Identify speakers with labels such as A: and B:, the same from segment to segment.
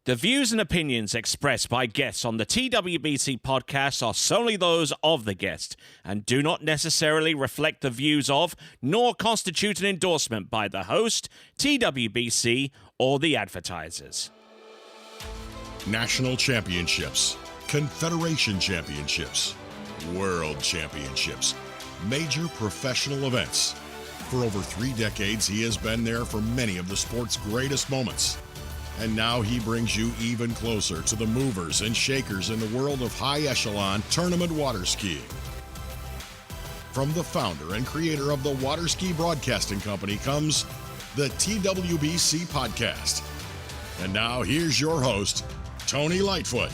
A: The views and opinions expressed by guests on the TWBC podcast are solely those of the guest and do not necessarily reflect the views of, nor constitute an endorsement by the host, TWBC, or the advertisers.
B: National championships, Confederation championships, World championships, major professional events. For over 3 decades, he has been there for many of the sport's greatest moments. And now he brings you even closer to the movers and shakers in the world of high-echelon tournament water skiing. From the founder and creator of the Water Ski Broadcasting Company comes the TWBC Podcast. And now here's your host, Tony Lightfoot.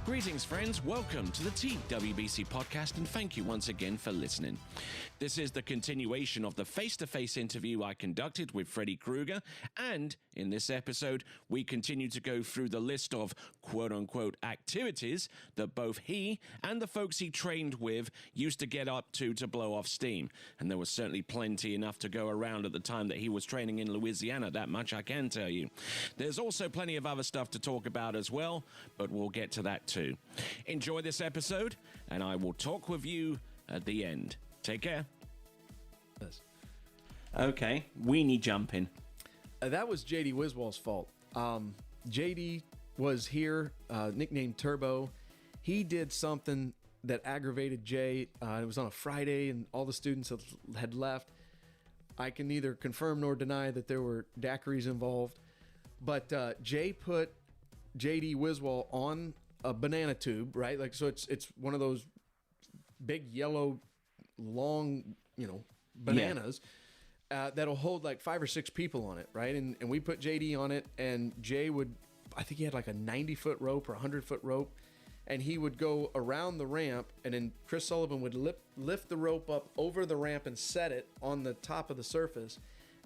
A: Greetings, friends. Welcome to the TWBC podcast, and thank you once again for listening. This is the continuation of the face-to-face interview I conducted with Freddy Krueger, and in this episode, we continue to go through the list of quote-unquote activities that both he and the folks he trained with used to get up to blow off steam. And there was certainly plenty enough to go around at the time that he was training in Louisiana, that much I can tell you. There's also plenty of other stuff to talk about as well, but we'll get to that too. Enjoy this episode, and I will talk with you at the end. Take care. Okay, weenie jumping.
C: That was JD Wiswall's fault. JD was here, nicknamed Turbo. He did something that aggravated Jay. It was on a Friday, and all the students had left. I can neither confirm nor deny that there were daiquiris involved, but Jay put JD Wiswall on a banana tube, right? Like, so it's one of those big yellow, long, bananas that'll hold like 5 or 6 people on it, right? And we put JD on it, and Jay would, I think he had like a 90-foot rope or 100-foot rope, and he would go around the ramp, and then Chris Sullivan would lift the rope up over the ramp and set it on the top of the surface,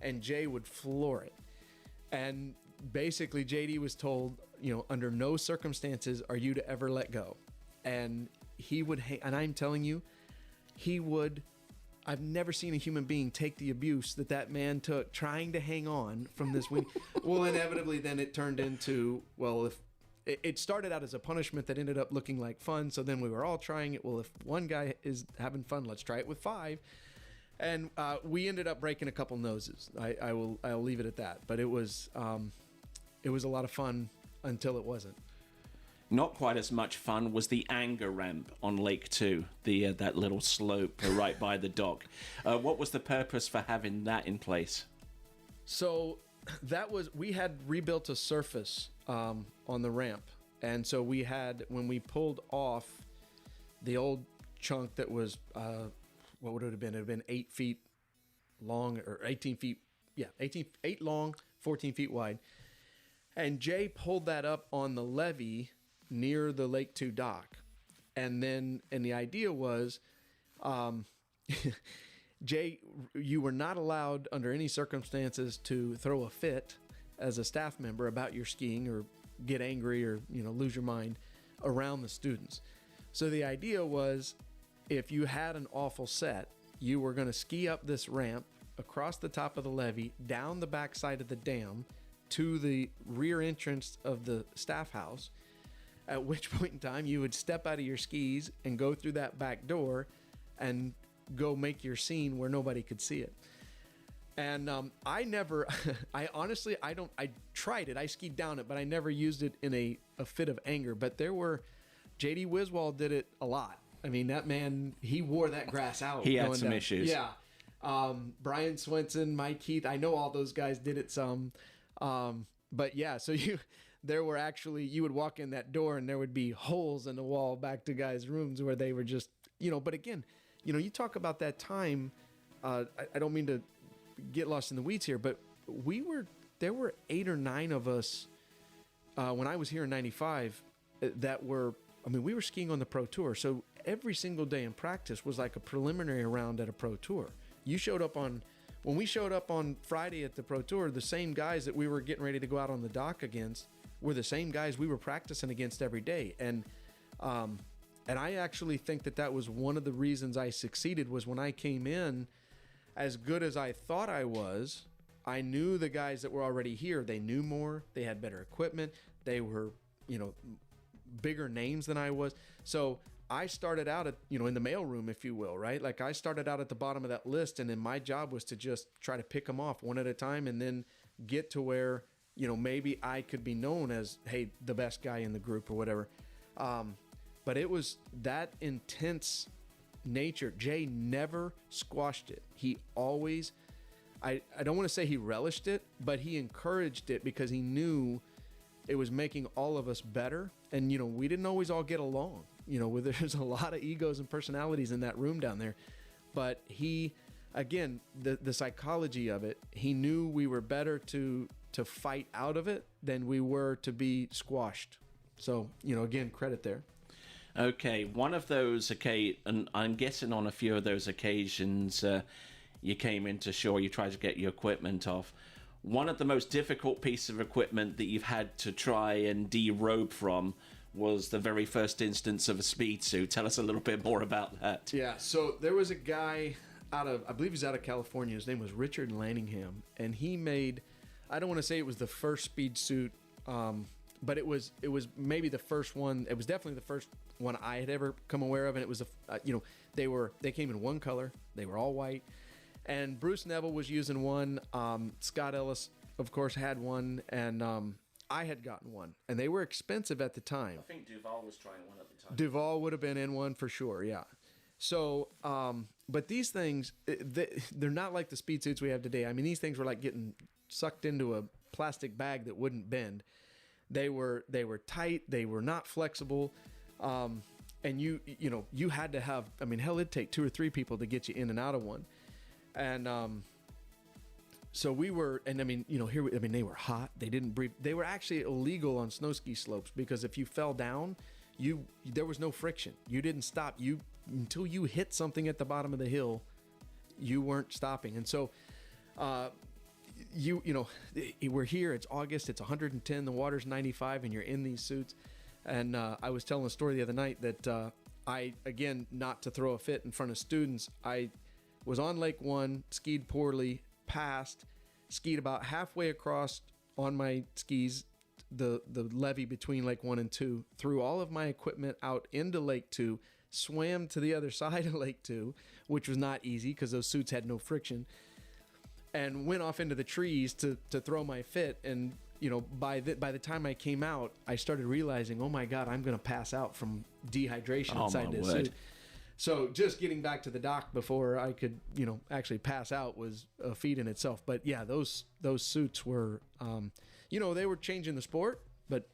C: and Jay would floor it. And basically JD was told, under no circumstances are you to ever let go. And he would, and I'm telling you, I've never seen a human being take the abuse that man took trying to hang on from this wing. Well, inevitably then it turned into, if it started out as a punishment that ended up looking like fun. So then we were all trying it. Well, if one guy is having fun, let's try it with 5. And we ended up breaking a couple noses. I'll leave it at that. But it was a lot of fun until it wasn't.
A: Not quite as much fun was the anger ramp on Lake 2, that little slope right by the dock. What was the purpose for having that in place?
C: So we had rebuilt a surface on the ramp. And so we had, when we pulled off the old chunk that was, what would it have been? It would have been 8 feet long, or 18 feet. Yeah, 8 long, 14 feet wide. And Jay pulled that up on the levee near the Lake 2 dock. And the idea was, Jay, you were not allowed under any circumstances to throw a fit as a staff member about your skiing or get angry or, lose your mind around the students. So the idea was, if you had an awful set, you were going to ski up this ramp across the top of the levee, down the backside of the dam to the rear entrance of the staff house, at which point in time you would step out of your skis and go through that back door and go make your scene where nobody could see it. And I tried it. I skied down it, but I never used it in a fit of anger. But JD Wiswall did it a lot. I mean, that man, he wore that grass out.
A: He had some issues.
C: Yeah. Brian Swenson, Mike Keith, I know all those guys did it some. But yeah, so you would walk in that door and there would be holes in the wall back to guys' rooms where they were just, but again, you talk about that time. I don't mean to get lost in the weeds here, but there were 8 or 9 of us when I was here in 95 we were skiing on the Pro Tour. So every single day in practice was like a preliminary round at a Pro Tour. When we showed up on Friday at the Pro Tour, the same guys that we were getting ready to go out on the dock against were the same guys we were practicing against every day. And And I actually think that was one of the reasons I succeeded was when I came in, as good as I thought I was, I knew the guys that were already here. They knew more. They had better equipment. They were, bigger names than I was. So I started out at, in the mailroom, if you will, right? Like I started out at the bottom of that list, and then my job was to just try to pick them off one at a time and then get to where, maybe I could be known as, hey, the best guy in the group or whatever. But it was that intense nature. Jay never squashed it. He always, I don't want to say he relished it, but he encouraged it because he knew it was making all of us better. And, we didn't always all get along. There's a lot of egos and personalities in that room down there. But he, again, the psychology of it, he knew we were better to fight out of it than we were to be squashed. So, again, credit there.
A: Okay, one of those, and I'm guessing on a few of those occasions, you came into shore, you tried to get your equipment off. One of the most difficult pieces of equipment that you've had to try and derobe from was the very first instance of a speed suit. Tell us a little bit more about that.
C: Yeah, so there was a guy I believe he's out of California. His name was Richard Lanningham, and he made, I don't want to say it was the first speed suit, but it was maybe the first one. It was definitely the first one I had ever come aware of, and it was they came in one color. They were all white, and Bruce Neville was using one. Scott Ellis, of course, had one, and I had gotten one, and they were expensive at the time.
A: I think Duval was trying one at the time.
C: Duval would have been in one for sure, yeah. So, but these things, they're not like the speed suits we have today. I mean, these things were like getting sucked into a plastic bag that wouldn't bend. They were tight. They were not flexible. And you had to have, I mean, hell, it'd take 2 or 3 people to get you in and out of one. And, so we were, and I mean, they were hot. They didn't breathe. They were actually illegal on snow ski slopes because if you fell down, there was no friction. You didn't stop. Until you hit something at the bottom of the hill, you weren't stopping. And so, we're here. It's August. It's 110. The water's 95, and you're in these suits. And I was telling a story the other night that I, again, not to throw a fit in front of students, I was on Lake One, skied poorly, passed, skied about halfway across on my skis, the levee between Lake 1 and 2, threw all of my equipment out into Lake 2, swam to the other side of Lake 2, which was not easy because those suits had no friction, and went off into the trees to throw my fit. And by the time I came out, I started realizing, oh my God, I'm going to pass out from dehydration inside this suit. So just getting back to the dock before I could, actually pass out was a feat in itself. But yeah, those suits were, they were changing the sport, but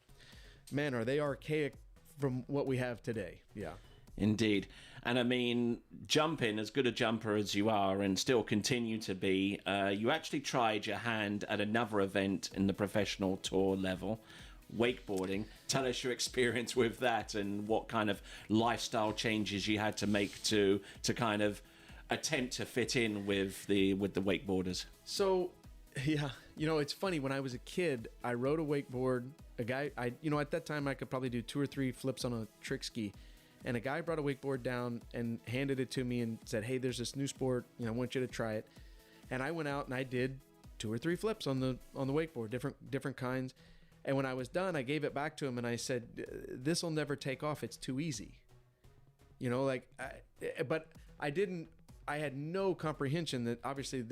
C: man, are they archaic from what we have today. Yeah.
A: Indeed. And I mean, jumping, as good a jumper as you are and still continue to be, you actually tried your hand at another event in the professional tour level, wakeboarding. Tell us your experience with that and what kind of lifestyle changes you had to make to kind of attempt to fit in with the wakeboarders.
C: So, yeah, it's funny. When I was a kid, I rode a wakeboard. A guy, at that time I could probably do 2 or 3 flips on a trick ski. And a guy brought a wakeboard down and handed it to me and said, hey, there's this new sport. I want you to try it. And I went out and I did 2 or 3 flips on the wakeboard, different kinds. And when I was done, I gave it back to him and I said, this will never take off. It's too easy. But I had no comprehension that obviously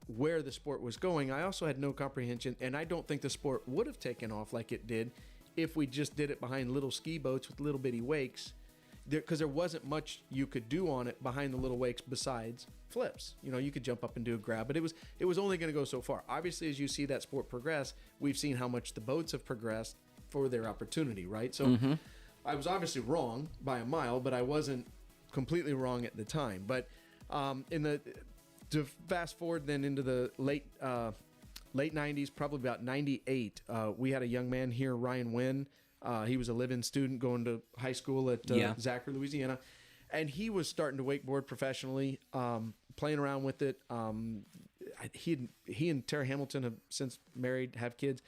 C: where the sport was going. I also had no comprehension, and I don't think the sport would have taken off like it did if we just did it behind little ski boats with little bitty wakes. Because there wasn't much you could do on it behind the little wakes besides flips. You could jump up and do a grab, but it was only going to go so far. Obviously, as you see that sport progress, we've seen how much the boats have progressed for their opportunity, right? So I was obviously wrong by a mile, but I wasn't completely wrong at the time. But to fast forward then into the late 90s, probably about 98, we had a young man here, Ryan Wynn. He was a live-in student going to high school at Zachary, Louisiana. And he was starting to wakeboard professionally, playing around with it. He and Tara Hamilton have since married, have kids.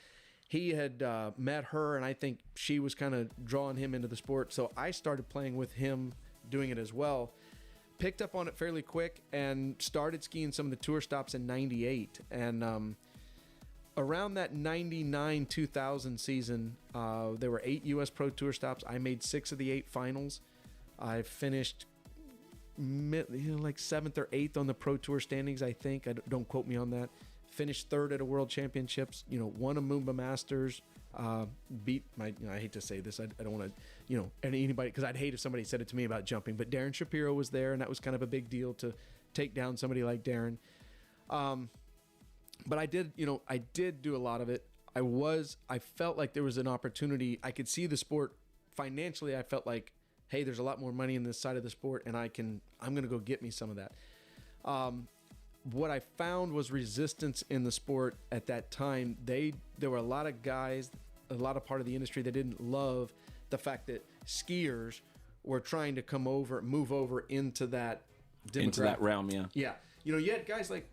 C: he had met her, and I think she was kind of drawing him into the sport. So I started playing with him, doing it as well. Picked up on it fairly quick and started skiing some of the tour stops in 98. And around that 99 2000 season, there were 8 U.S. Pro Tour stops. I made 6 of the 8 finals. I finished like 7th or 8th on the Pro Tour standings, I think. Don't quote me on that. Finished 3rd at a World Championships, won a Moomba Masters, beat my, I hate to say this, I don't want to, anybody, because I'd hate if somebody said it to me about jumping, but Darren Shapiro was there, and that was kind of a big deal to take down somebody like Darren. But I did do a lot of it. I felt like there was an opportunity. I could see the sport financially. I felt like, hey, there's a lot more money in this side of the sport, and I'm going to go get me some of that. What I found was resistance in the sport at that time. There were a lot of guys, a lot of part of the industry that didn't love the fact that skiers were trying to move over into that demographic.
A: Into that realm, yeah.
C: Yeah. You had guys like,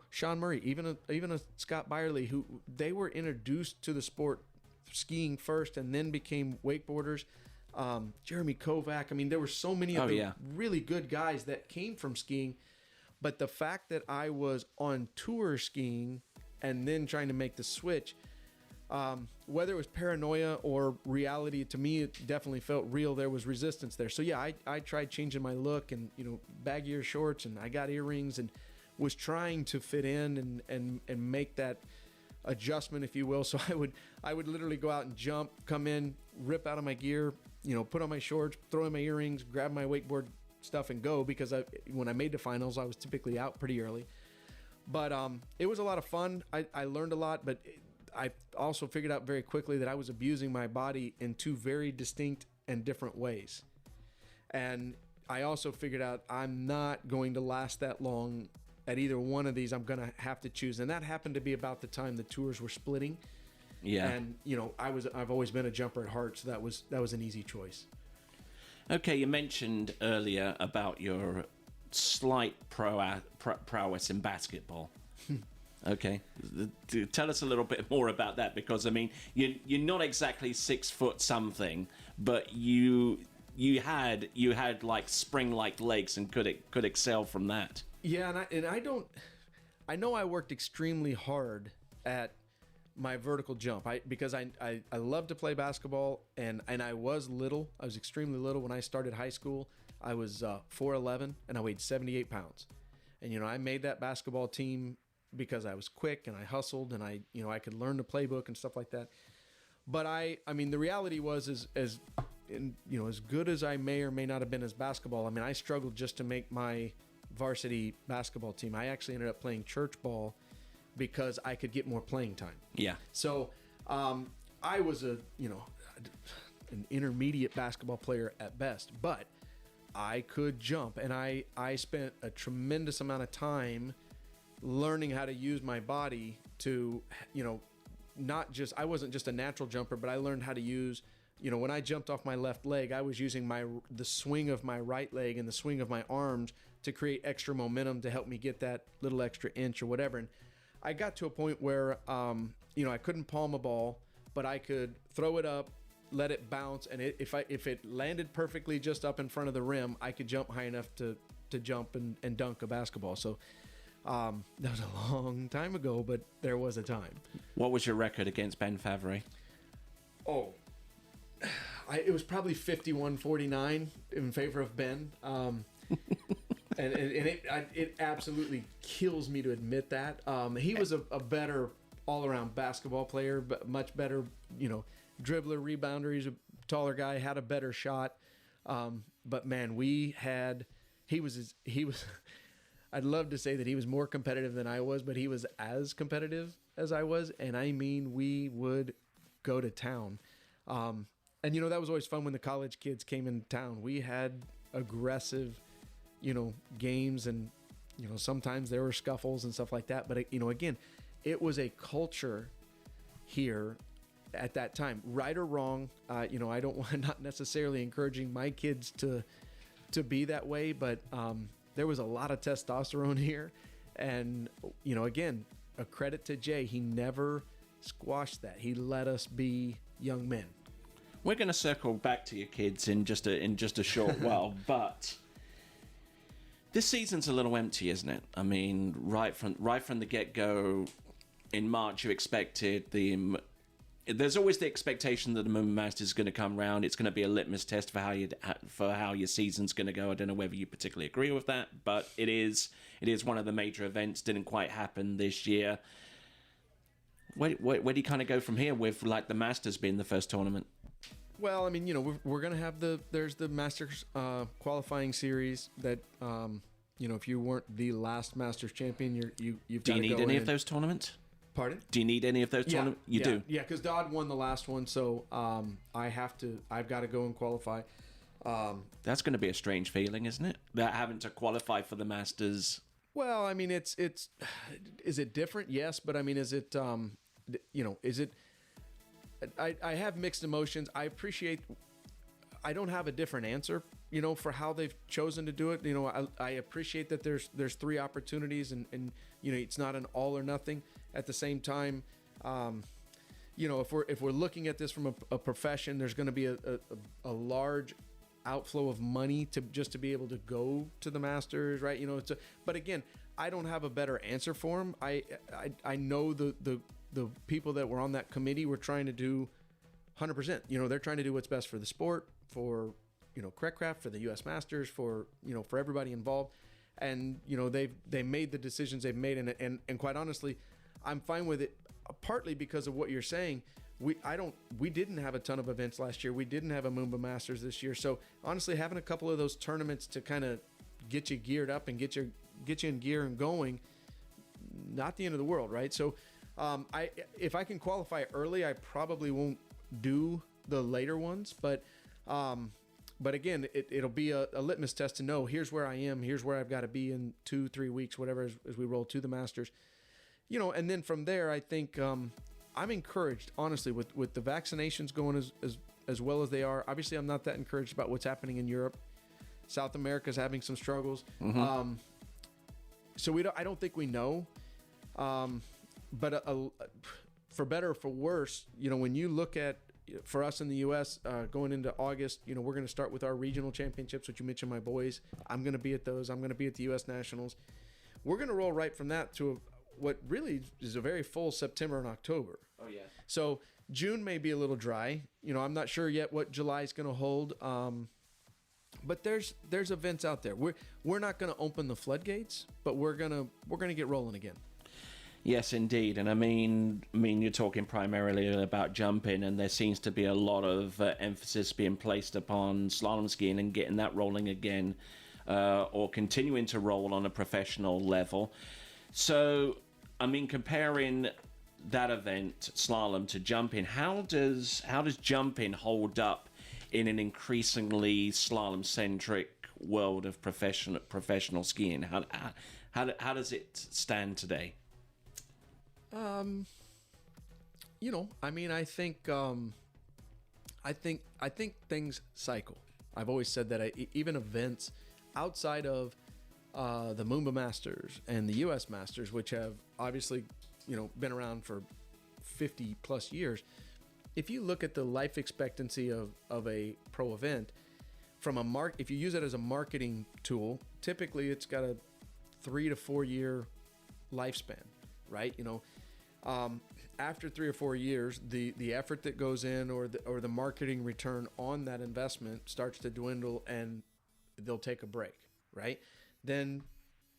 C: Sean Murray, even a Scott Byerly, who they were introduced to the sport skiing first and then became wakeboarders. Jeremy Kovac. I mean, there were so many of the really good guys that came from skiing. But the fact that I was on tour skiing and then trying to make the switch, whether it was paranoia or reality, to me, it definitely felt real. There was resistance there. So yeah, I tried changing my look and, baggier shorts, and I got earrings and was trying to fit in and make that adjustment, if you will. So I would literally go out and jump, come in, rip out of my gear, put on my shorts, throw in my earrings, grab my wakeboard stuff and go, because when I made the finals, I was typically out pretty early. But it was a lot of fun. I learned a lot, but I also figured out very quickly that I was abusing my body in 2 very distinct and different ways. And I also figured out I'm not going to last that long at either one of these. I'm going to have to choose. And that happened to be about the time the tours were splitting. Yeah. And I've always been a jumper at heart, so that was an easy choice.
A: Okay, you mentioned earlier about your slight prowess in basketball. Okay, tell us a little bit more about that, because I mean, you're not exactly 6 foot something, but you had like spring-like legs and could excel from that.
C: Yeah, I know I worked extremely hard at my vertical jump, because I love to play basketball, and I was little. I was extremely little when I started high school. I was 4'11", and I weighed 78 pounds. And I made that basketball team because I was quick and I hustled, and I could learn the playbook and stuff like that. But I mean the reality was as good as I may or may not have been as basketball, I mean I struggled just to make my varsity basketball team. I actually ended up playing church ball because I could get more playing time. Yeah. So I was an intermediate basketball player at best, but I could jump, and I spent a tremendous amount of time learning how to use my body to, I wasn't just a natural jumper, but I learned how to use, when I jumped off my left leg, I was using the swing of my right leg and the swing of my arms to create extra momentum to help me get that little extra inch or whatever. And I got to a point where, I couldn't palm a ball, but I could throw it up, let it bounce, and if it landed perfectly just up in front of the rim, I could jump high enough to jump and dunk a basketball. So that was a long time ago, but there was a time.
A: What was your record against Ben Favre?
C: Oh, it was probably 51-49 in favor of Ben. And it absolutely kills me to admit that. He was a better all-around basketball player, but much better, dribbler, rebounder. He's a taller guy, had a better shot. But man, he was I'd love to say that he was more competitive than I was, but he was as competitive as I was. And I mean, we would go to town. And that was always fun when the college kids came in town. We had aggressive games, and sometimes there were scuffles and stuff like that, but again, it was a culture here at that time, right or wrong. I don't want, not necessarily encouraging my kids to be that way, but there was a lot of testosterone here, and again, a credit to Jay, he never squashed that. He let us be young men.
A: We're going to circle back to your kids in just a short while, but this season's a little empty, isn't it? I mean, right from the get-go, in March you expected there's always the expectation that the Moon Masters is going to come round. It's going to be a litmus test for how your season's going to go. I don't know whether you particularly agree with that, but it is one of the major events. Didn't quite happen this year. Where do you kind of go from here with like the Masters being the first tournament?
C: Well, I mean, we're going to have there's the Masters qualifying series that, if you weren't the last Masters champion, you've got to go.
A: Do you need any of those tournaments?
C: Pardon?
A: Do you need any of those tournaments? You do?
C: Yeah, because Dodd won the last one, so I've got to go and qualify.
A: That's going to be a strange feeling, isn't it? That having to qualify for the Masters.
C: Well, I mean, is it different? Yes, but I mean, is it, is it, I have mixed emotions. I don't have a different answer, for how they've chosen to do it. I appreciate that there's 3 opportunities and it's not an all or nothing. At the same time, if we're looking at this from a profession, there's going to be a large outflow of money to be able to go to the Masters, right? But again, I don't have a better answer for them. I know the people that were on that committee were trying to do 100%. They're trying to do what's best for the sport, for Craft, for the U.S. Masters, for for everybody involved, and they made the decisions they've made, and quite honestly, I'm fine with it. Partly because of what you're saying. We didn't have a ton of events last year. We didn't have a Moomba Masters this year. So honestly, having a couple of those tournaments to kind of get you geared up and get you in gear and going, not the end of the world, right? So if I can qualify early, I probably won't do the later ones, but again, it'll be a litmus test to know here's where I am, here's where I've got to be in 2-3 weeks, whatever, as we roll to the Masters. And then from there, I think I'm encouraged, honestly, with the vaccinations going as well as they are. Obviously, I'm not that encouraged about what's happening in Europe. South America's having some struggles. Mm-hmm. So I don't think we know. But for better or for worse, when you look at, for us in the U.S., going into August, we're going to start with our regional championships, which you mentioned, my boys. I'm going to be at those. I'm going to be at the U.S. Nationals. We're going to roll right from that to what really is a very full September and October.
A: Oh, yeah.
C: So June may be a little dry. I'm not sure yet what July is going to hold. But there's events out there. We're not going to open the floodgates, but we're gonna get rolling again.
A: Yes, indeed. And I mean, you're talking primarily about jumping, and there seems to be a lot of emphasis being placed upon slalom skiing and getting that rolling again, or continuing to roll on a professional level. So, I mean, comparing that event, slalom, to jumping, how does jumping hold up in an increasingly slalom-centric world of professional skiing? How does it stand today?
C: I mean, I think things cycle. I've always said that even events outside of the Moomba Masters and the U.S. Masters, which have obviously, been around for 50 plus years. If you look at the life expectancy of a pro event if you use it as a marketing tool, typically it's got a 3 to 4 year lifespan, right? After 3 or 4 years, the effort that goes in or the marketing return on that investment starts to dwindle, and they'll take a break, right? Then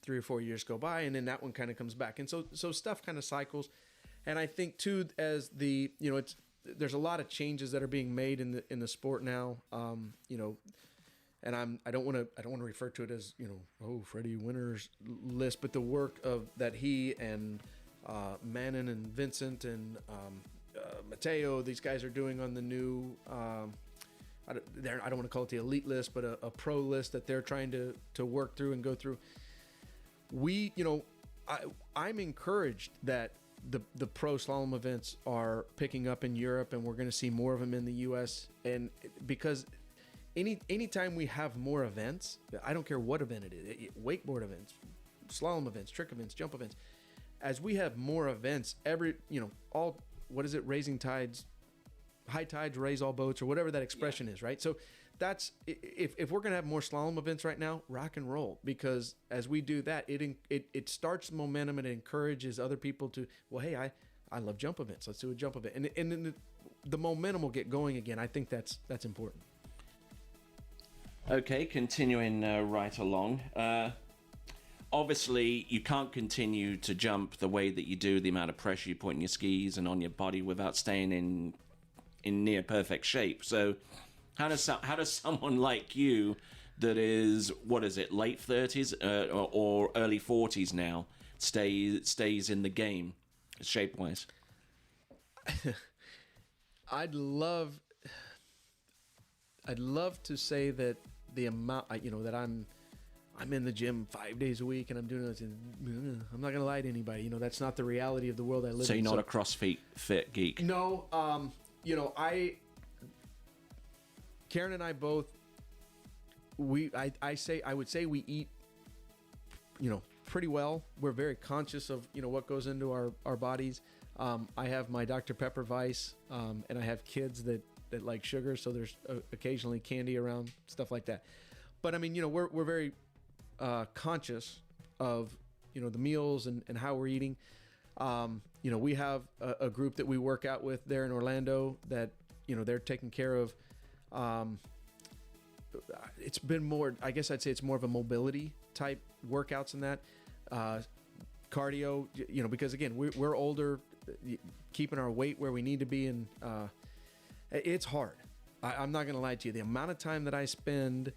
C: 3 or 4 years go by, and then that one kind of comes back, and so stuff kind of cycles. And I think too, as there's a lot of changes that are being made in the sport now, and I don't want to refer to it as Freddie Winter's list, but the work that he and Manon and Vincent and Mateo, these guys are doing on the new, I don't want to call it the elite list, but a pro list that they're trying to work through and go through. I'm encouraged that the pro slalom events are picking up in Europe, and we're going to see more of them in the U.S. And because anytime we have more events, I don't care what event it is, wakeboard events, slalom events, trick events, jump events, as we have more events, what is it? Raising tides, high tides raise all boats, or whatever that expression is, right? So that's, if we're going to have more slalom events right now, rock and roll, because as we do that, it starts momentum and it encourages other people to, well, hey, I love jump events. Let's do a jump event. And then the momentum will get going again. I think that's important.
A: Okay, continuing right along. Obviously, you can't continue to jump the way that you do, the amount of pressure you put in your skis and on your body without staying in near perfect shape. So how does someone like you that is, what is it, late 30s or early 40s now, stays in the game shape-wise?
C: I'd love to say that the amount, that I'm in the gym 5 days a week and I'm doing this. I'm not gonna lie to anybody. That's not the reality of the world I live in.
A: So you're not a CrossFit fit geek?
C: No. Karen and I both. I would say we eat, pretty well. We're very conscious of what goes into our bodies. I have my Dr. Pepper Vice, and I have kids that like sugar, so there's occasionally candy around, stuff like that. But I mean, we're very conscious of the meals and how we're eating. We have a group that we work out with there in Orlando that they're taking care of. It's been more, I guess I'd say it's more of a mobility type workouts than that. Cardio, because again, we're older, keeping our weight where we need to be, and it's hard. I'm not going to lie to you. The amount of time that I spend,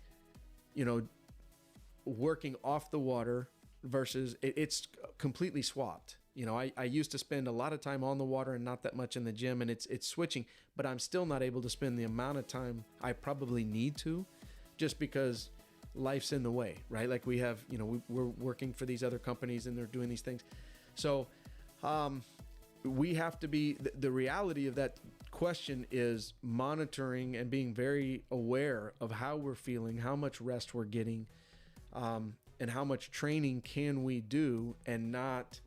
C: working off the water versus it's completely swapped. I used to spend a lot of time on the water and not that much in the gym, and it's switching, but I'm still not able to spend the amount of time I probably need to, just because life's in the way, right? Like we have, we're working for these other companies and they're doing these things. So, we have to be, the reality of that question is monitoring and being very aware of how we're feeling, how much rest we're getting, and how much training can we do and not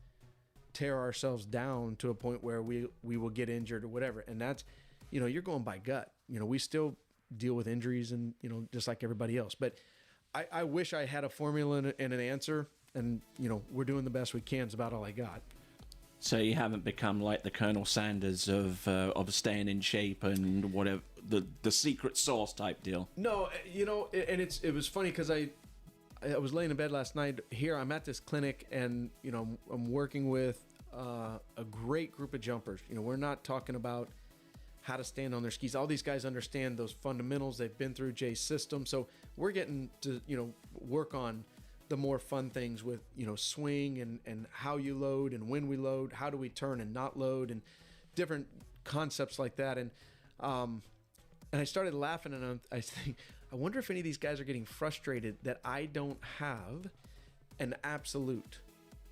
C: tear ourselves down to a point where we will get injured or whatever. And that's, you're going by gut. We still deal with injuries and, just like everybody else. But I wish I had a formula and an answer, and, we're doing the best we can. It's about all I got.
A: So you haven't become like the Colonel Sanders of staying in shape and whatever, the secret sauce type deal.
C: No, and it was funny because I was laying in bed last night. Here I'm at this clinic, and I'm working with a great group of jumpers. We're not talking about how to stand on their skis. All these guys understand those fundamentals. They've been through Jay's system, so we're getting to work on the more fun things with swing and how you load and when we load, how do we turn and not load, and different concepts like that. And I started laughing, and I think, I wonder if any of these guys are getting frustrated that I don't have an absolute.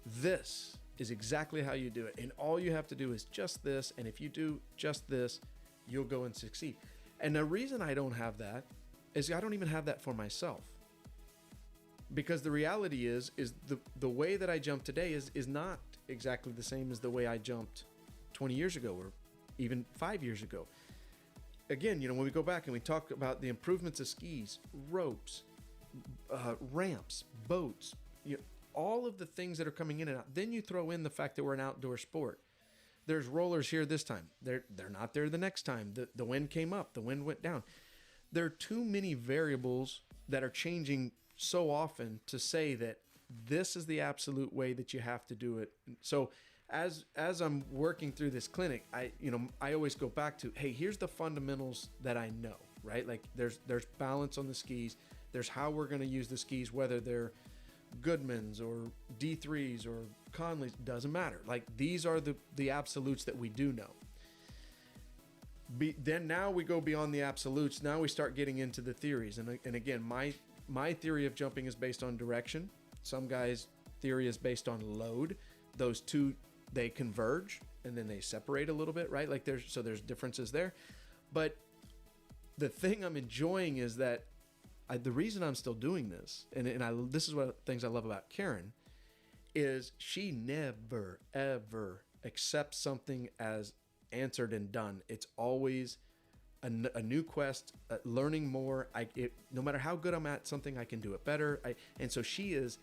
C: This is exactly how you do it, and all you have to do is just this, and if you do just this, you'll go and succeed. And the reason I don't have that is I don't even have that for myself. Because the reality is the way that I jump today is not exactly the same as the way I jumped 20 years ago or even 5 years ago. Again, when we go back and we talk about the improvements of skis, ropes, ramps, boats, all of the things that are coming in and out. Then you throw in the fact that we're an outdoor sport. There's rollers here this time. They're not there the next time. The wind came up. The wind went down. There are too many variables that are changing so often to say that this is the absolute way that you have to do it. So as I'm working through this clinic, I always go back to, hey, here's the fundamentals that I know, right? Like there's balance on the skis. There's how we're going to use the skis, whether they're Goodmans or D3s or Conleys, doesn't matter. Like these are the absolutes that we do know. Then now we go beyond the absolutes. Now we start getting into the theories. And again, my theory of jumping is based on direction. Some guys' theory is based on load. Those two, they converge and then they separate a little bit, right? Like there's differences there. But the thing I'm enjoying is that the reason I'm still doing this, this is what things I love about Karen, is she never, ever accepts something as answered and done. It's always a new quest, learning more. No matter how good I'm at something, I can do it better. And so she is,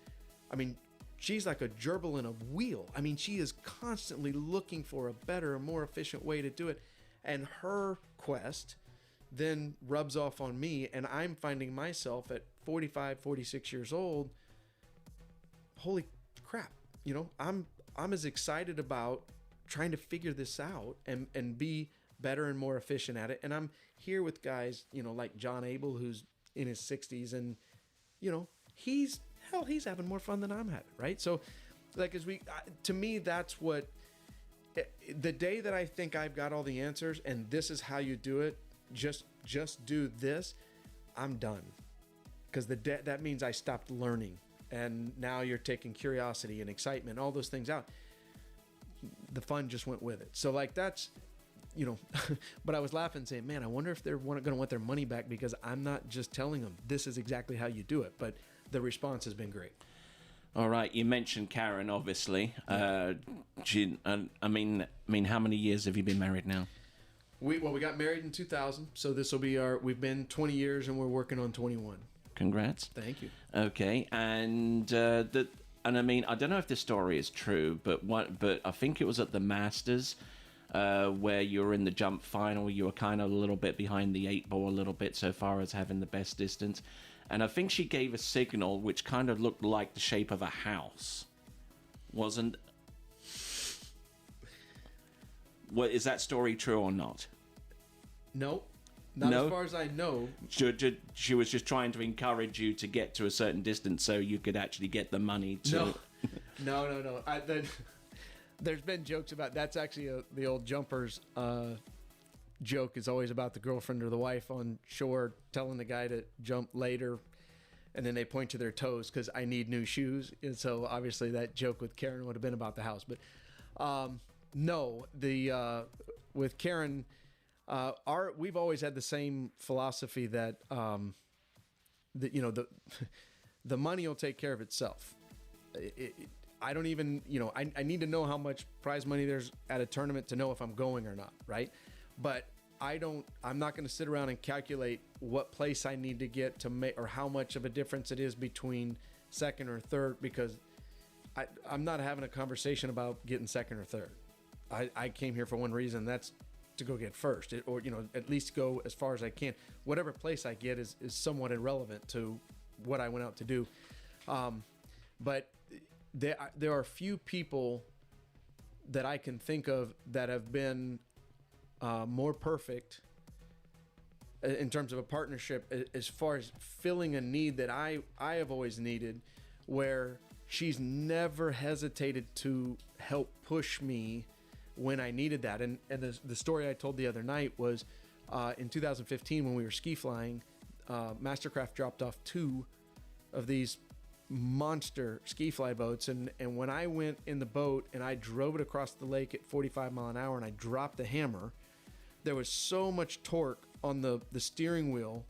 C: I mean, she's like a gerbil in a wheel. I mean, she is constantly looking for a better and more efficient way to do it. And her quest then rubs off on me, and I'm finding myself at 45, 46 years old. Holy crap. You know, I'm as excited about trying to figure this out and be better and more efficient at it. And I'm here with guys, you know, like John Abel, who's in his 60s, and, you know, he's having more fun than I'm having, right? So, like, to me, that's what, the day that I think I've got all the answers and this is how you do it, just do this, I'm done. Because that means I stopped learning. And now you're taking curiosity and excitement, all those things out. The fun just went with it. So, like, that's, you know, but I was laughing saying, man, I wonder if they're going to want their money back because I'm not just telling them this is exactly how you do it. But the response has been great.
A: All right, you mentioned Karen, obviously. I mean, how many years have you been married now?
C: We got married in 2000, so this will be we've been 20 years and we're working on 21.
A: Congrats.
C: Thank you.
A: Okay, and I mean, I don't know if this story is true, but I think it was at the Masters where you were in the jump final. You were kind of a little bit behind the 8-ball a little bit so far as having the best distance. And I think she gave a signal which kind of looked like the shape of a house. Wasn't... What, is that story true or not?
C: Nope. Not as far as I know.
A: She was just trying to encourage you to get to a certain distance so you could actually get the money to...
C: No. There's been jokes about... That's actually the old jumpers joke is always about the girlfriend or the wife on shore telling the guy to jump later, and then they point to their toes because I need new shoes. And so obviously that joke with Karen would have been about the house. But no, with Karen... we've always had the same philosophy that you know, the money will take care of itself. I don't even, you know, I need to know how much prize money there's at a tournament to know if I'm going or not, right? But I'm not going to sit around and calculate what place I need to get to make or how much of a difference it is between second or third, because I'm not having a conversation about getting second or third. I came here for one reason, that's to go get first, or, you know, at least go as far as I can. Whatever place I get is somewhat irrelevant to what I went out to do. But there are few people that I can think of that have been more perfect in terms of a partnership as far as filling a need that I have always needed, where she's never hesitated to help push me when I needed that. And the story I told the other night was in 2015 when we were ski flying, Mastercraft dropped off 2 of these monster ski fly boats, and when I went in the boat and I drove it across the lake at 45 mile an hour and I dropped the hammer, there was so much torque on the steering wheel,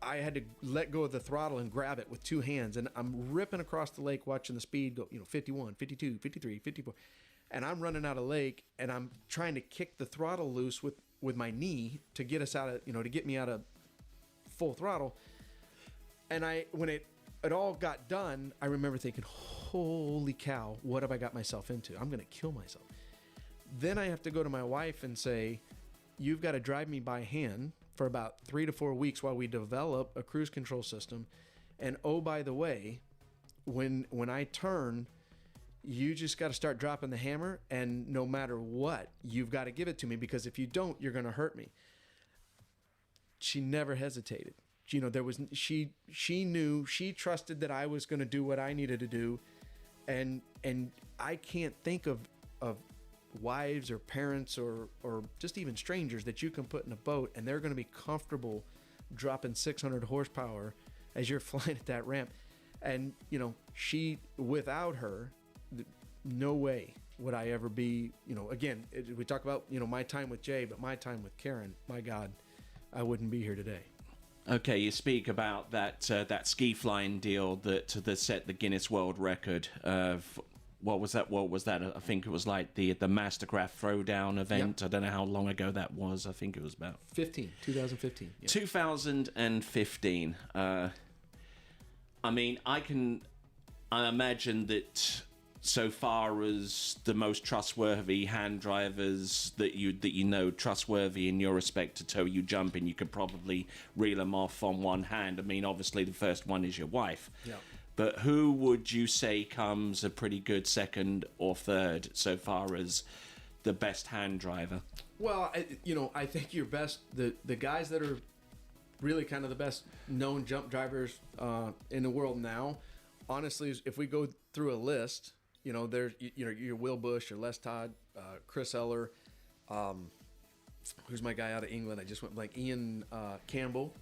C: I had to let go of the throttle and grab it with 2 hands, and I'm ripping across the lake watching the speed go, you know, 51, 52, 53, 54, and I'm running out of lake, and I'm trying to kick the throttle loose with my knee to get us out of, you know, to get me out of full throttle. And when it all got done, I remember thinking, holy cow, what have I got myself into? I'm going to kill myself. Then I have to go to my wife and say, you've got to drive me by hand for about 3 to 4 weeks while we develop a cruise control system. And oh, by the way, when I turn, you just got to start dropping the hammer, and no matter what, you've got to give it to me, because if you don't, you're going to hurt me. She never hesitated. You know, she knew, she trusted that I was going to do what I needed to do. And I can't think of wives or parents or just even strangers that you can put in a boat and they're going to be comfortable dropping 600 horsepower as you're flying at that ramp. And, you know, without her, no way would I ever be, you know, again, we talk about, you know, my time with Jay, but my time with Karen, my God, I wouldn't be here today.
A: Okay, you speak about that ski flying deal that set the Guinness World Record what was that? I think it was like the Mastercraft Throwdown event.
C: Yep.
A: I don't know how long ago that was. I think it was about
C: 2015. Yeah.
A: 2015. I mean, I imagine that so far as the most trustworthy hand drivers that you know trustworthy in your respect to tow you jumping, you could probably reel them off on one hand. I mean, obviously the first one is your wife.
C: Yeah.
A: But who would you say comes a pretty good second or third so far as the best hand driver?
C: Well, I think your best, the guys that are really kind of the best known jump drivers in the world now, honestly, if we go through a list, there's your Will Bush, your Les Todd, Chris Eller, who's my guy out of England? I just went blank. Ian Campbell,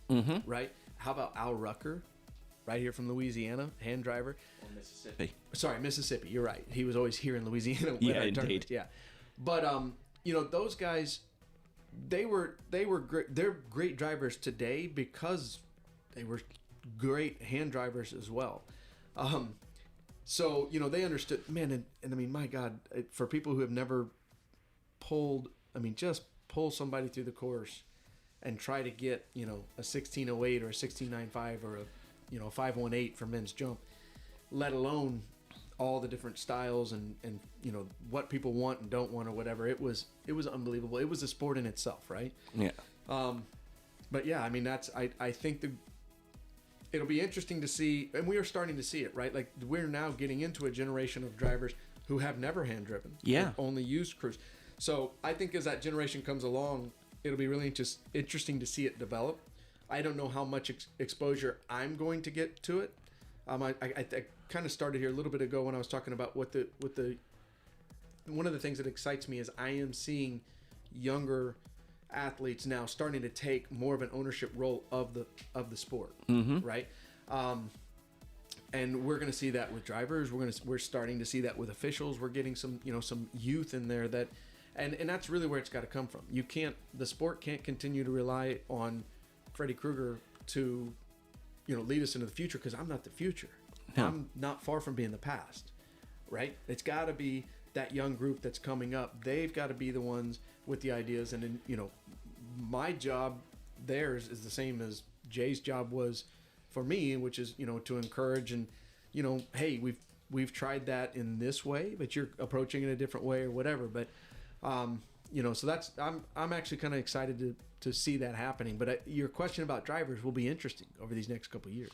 C: right? How about Al Rucker, right here from Louisiana, hand driver?
A: Or Mississippi.
C: Sorry, Mississippi. You're right. He was always here in Louisiana.
A: Yeah, indeed.
C: Yeah, but those guys, they were great. They're great drivers today because they were great hand drivers as well. So, they understood, man, and I mean, my God, for people who have never just pull somebody through the course and try to get, a 1608 or a 1695 or a 518 for men's jump, let alone all the different styles and what people want and don't want or whatever. It was unbelievable. It was a sport in itself, right?
A: Yeah.
C: But yeah, I mean, I think it'll be interesting to see, and we are starting to see it, right? Like, we're now getting into a generation of drivers who have never hand driven.
A: Yeah.
C: Only used crews. So I think as that generation comes along, it'll be really just interesting to see it develop. I don't know how much exposure I'm going to get to it. I kind of started here a little bit ago when I was talking about one of the things that excites me is I am seeing younger athletes now starting to take more of an ownership role of the sport, right? And we're going to see that with drivers. We're starting to see that with officials. We're getting some youth in there that, and that's really where it's got to come from. The sport can't continue to rely on Freddy Krueger to, lead us into the future, because I'm not the future.
A: No.
C: I'm not far from being the past, right? It's got to be that young group that's coming up. They've got to be the ones with the ideas, and then, my job there is the same as Jay's job was for me, which is, to encourage and, hey, we've tried that in this way, but you're approaching it a different way or whatever. But, so that's, I'm actually kind of excited to see that happening. But your question about drivers will be interesting over these next couple of years.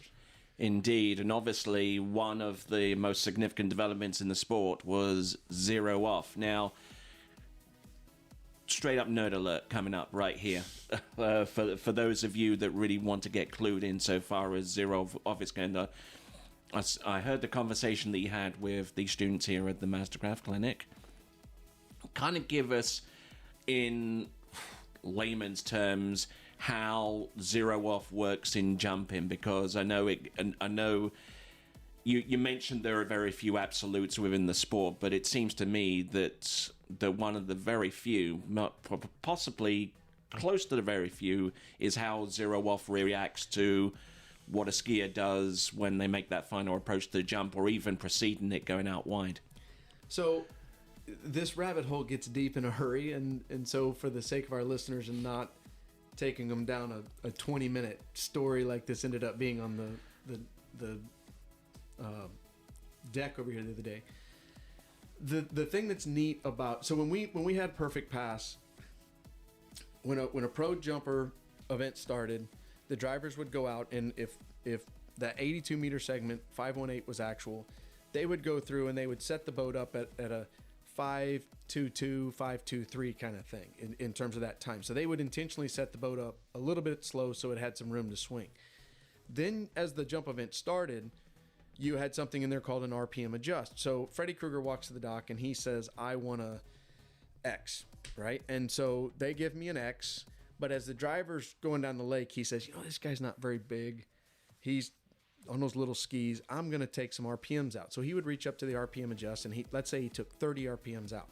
A: Indeed, and obviously one of the most significant developments in the sport was zero off. Now, straight up nerd alert coming up right here for those of you that really want to get clued in so far as zero off is going to. I heard the conversation that you had with the students here at the Mastercraft Clinic. Kind of give us, in layman's terms, how zero off works in jumping, because I know you mentioned there are very few absolutes within the sport, but it seems to me that one of the very few, possibly close to the very few, is how zero off reacts to what a skier does when they make that final approach to the jump, or even preceding it going out wide.
C: So this rabbit hole gets deep in a hurry, and so for the sake of our listeners and not taking them down a 20-minute story like this ended up being on the deck over here the other day. The thing that's neat about, so when we had Perfect Pass, when a pro jumper event started, the drivers would go out, and if that 82 meter segment 518 was actual, they would go through and they would set the boat up at a 522, 523 kind of thing in terms of that time. So they would intentionally set the boat up a little bit slow so it had some room to swing. Then as the jump event started, you had something in there called an RPM adjust. So Freddy Krueger walks to the dock and he says, I want a X, right? And so they give me an X, but as the driver's going down the lake, he says, this guy's not very big. He's on those little skis. I'm going to take some RPMs out. So he would reach up to the RPM adjust, and let's say he took 30 RPMs out.